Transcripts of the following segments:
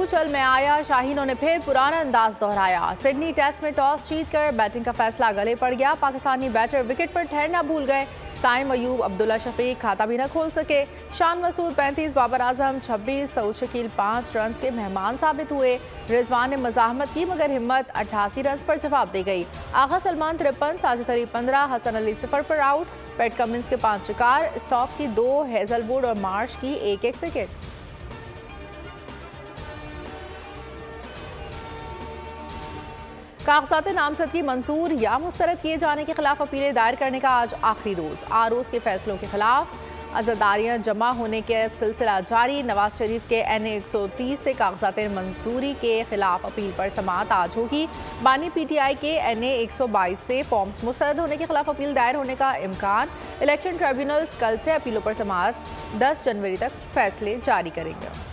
चल में आया, शाहीनों ने फिर पुराना अंदाज दोहराया। सिडनी टेस्ट में टॉस जीतकर बैटिंग का फैसला गले पड़ गया। पाकिस्तानी बैटर विकेट पर ठहरना भूल गए। साइम अयूब, अब्दुल्ला शफीक खाता भी न खोल सके। शान मसूद 35, बाबर आजम 26, सऊद शकील 5 रन के मेहमान साबित हुए। रिजवान ने मजाहमत की मगर हिम्मत 88 रन पर जवाब दे गई। आगा सलमान 53, साजिद अली 15, हसन अली 0 पर आउट। पैट कमिंस के 5 शिकार, स्टॉक की 2, हेजलवुड और मार्श की 1-1 विकेट। कागजात नामजदगी मंजूर या मुस्तरद किए जाने के खिलाफ अपीलें दायर करने का आज आखिरी रोज। आरोज के फैसलों के खिलाफ अज़ादारियां जमा होने के सिलसिला जारी। नवाज शरीफ के NA 130 से कागजात मंजूरी के खिलाफ अपील पर समाअत आज होगी। बानी PTI के NA 122 से फॉर्म्स मुस्तरद होने के खिलाफ अपील दायर होने का इम्कान। इलेक्शन ट्रिब्यूनल्स कल से अपीलों पर समाअत 10 जनवरी तक फैसले जारी करेंगे।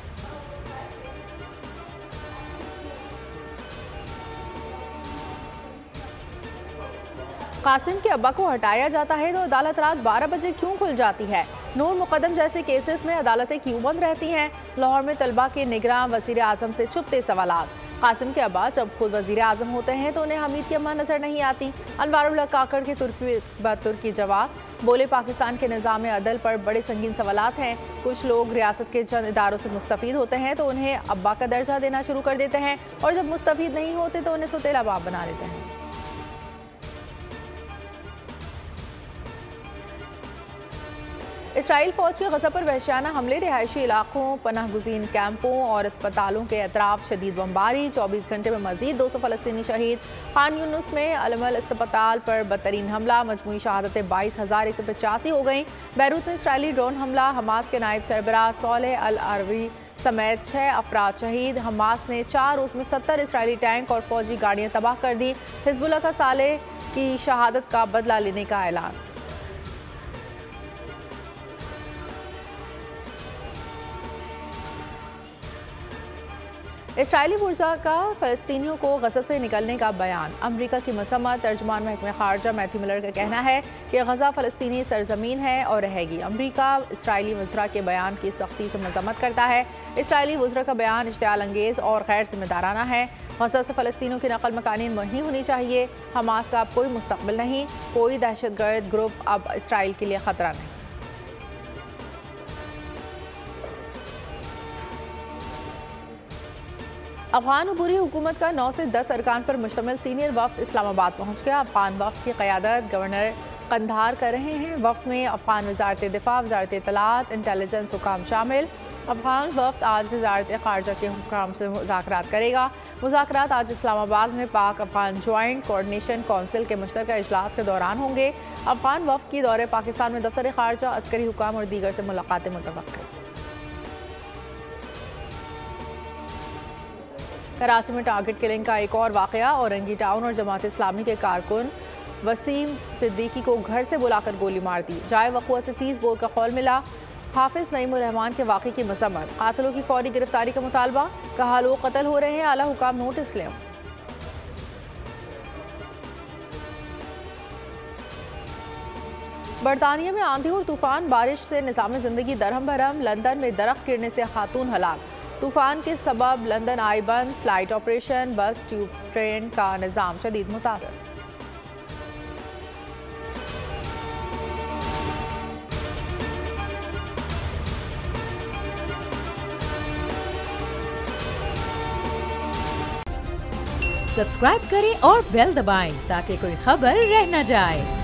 कासिम के अब्बा को हटाया जाता है तो अदालत रात 12 बजे क्यों खुल जाती है? नूर मुकदम जैसे केसेस में अदालतें क्यों बंद रहती हैं? लाहौर में तलबा के निगरान वज़ीर आज़म से चुपते सवालात। कासिम के अब्बा जब खुद वज़ीर आज़म होते हैं तो उन्हें हमीद की अम्मा नजर नहीं आती। अनवारुल्लाह काकड़ के तुर्की जवाब। बोले पाकिस्तान के निज़ाम अदल पर बड़े संगीन सवालात हैं। कुछ लोग रियासत के चंद इदारों से मुस्तफ़ीद होते हैं तो उन्हें अब्बा का दर्जा देना शुरू कर देते हैं और जब मुस्तफ़ीद नहीं होते तो उन्हें सुतेला बाप बना लेते हैं। इसराइल फौज के गज़ा पर वहशियाना हमले, रिहायशी इलाकों, पनाह गुज़ीन कैंपों और अस्पतालों के अतराफ शदीद बमबारी। 24 घंटे में मजीद 200 फ़लस्तीनी शहीद। खान यूनुस में अलमल अस्पताल पर बदतरीन हमला, मजमूई शहादतें 22,185 हो गई। बैरूत में इसराइली ड्रोन हमला, हमास के नायब सरबराह सोलेह अल अरवी समेत 6 अफराद शहीद। हमास ने 4 रोज़ में 70 इसराइली टैंक और फौजी गाड़ियाँ तबाह कर दी। हिजबुल्लाह का सालेह की शहादत का बदला लेने का ऐलान। इसराइली बुर्जा का फ़लस्तीनियों को गज़ा से निकलने का बयान। अमरीका की मसम्मत। तर्जुमान महकमे खारजा मैथ्यू मिलर का कहना है कि गज़ा फ़लस्तीनी सरजमीन है और रहेगी। अमरीका इसराइली वज़रा के बयान की सख्ती से मजम्मत करता है। इसराइली वज़रा का बयान इश्तियाल अंगेज़ और गैर जिम्मेदाराना है। गज़ा से फ़लस्तीनियों की नकल मकानी नहीं होनी चाहिए। हमास का अब कोई मुस्तक़बिल नहीं। कोई दहशतगर्द ग्रुप अब इसराइल के लिए ख़तरा नहीं। अफगान अबूरी हुकूमत का 9 से 10 अरकान पर मुश्तमिल सीनियर वफ्द इस्लामाबाद पहुँच गया। अफगान वफ्द की क़यादत गवर्नर कंधार कर रहे हैं। वफ्द में अफगान वज़ारत दिफा, वज़ारत इत्तलात, इंटेलिजेंस हुकाम शामिल। अफगान वफ्द आज वज़ारत ख़ारजा के हुकाम से मुज़ाकरात करेगा। मुज़ाकरात आज इस्लामाबाद में पाक अफगान जॉइंट कोऑर्डिनेशन कौंसिल के मुश्तरका इजलास के दौरान होंगे। अफगान वफ्द की दौरे पाकिस्तान में दफ्तर ख़ारजा, अस्करी हुकाम और दीगर से मुलाकातें मुतवक्किल। कराची में टारगेट किलिंग का एक और वाक़या। औरंगी टाउन और जमात इस्लामी के कारकुन वसीम सिद्दीकी को घर से बुलाकर गोली मार दी। जाए वक़ुआ से 30 बोर का खौल मिला। हाफिज नईमुर रहमान के वाक़े की मसम्मत। कातिलों की फौरी गिरफ्तारी का मुतालबा। कहा लोग कत्ल हो रहे हैं, आला हुकाम नोटिस लें। बरतानिया में आंधी और तूफान, बारिश से निज़ाम ज़िंदगी दरहम भरम। लंदन में दरख्त गिरने से खातून हलाक। तूफान के सबब लंदन आई बंद। फ्लाइट ऑपरेशन, बस, ट्यूब, ट्रेन का निज़ाम शदीद मुतासर। सब्सक्राइब करें और बेल दबाएं ताकि कोई खबर रह न जाए।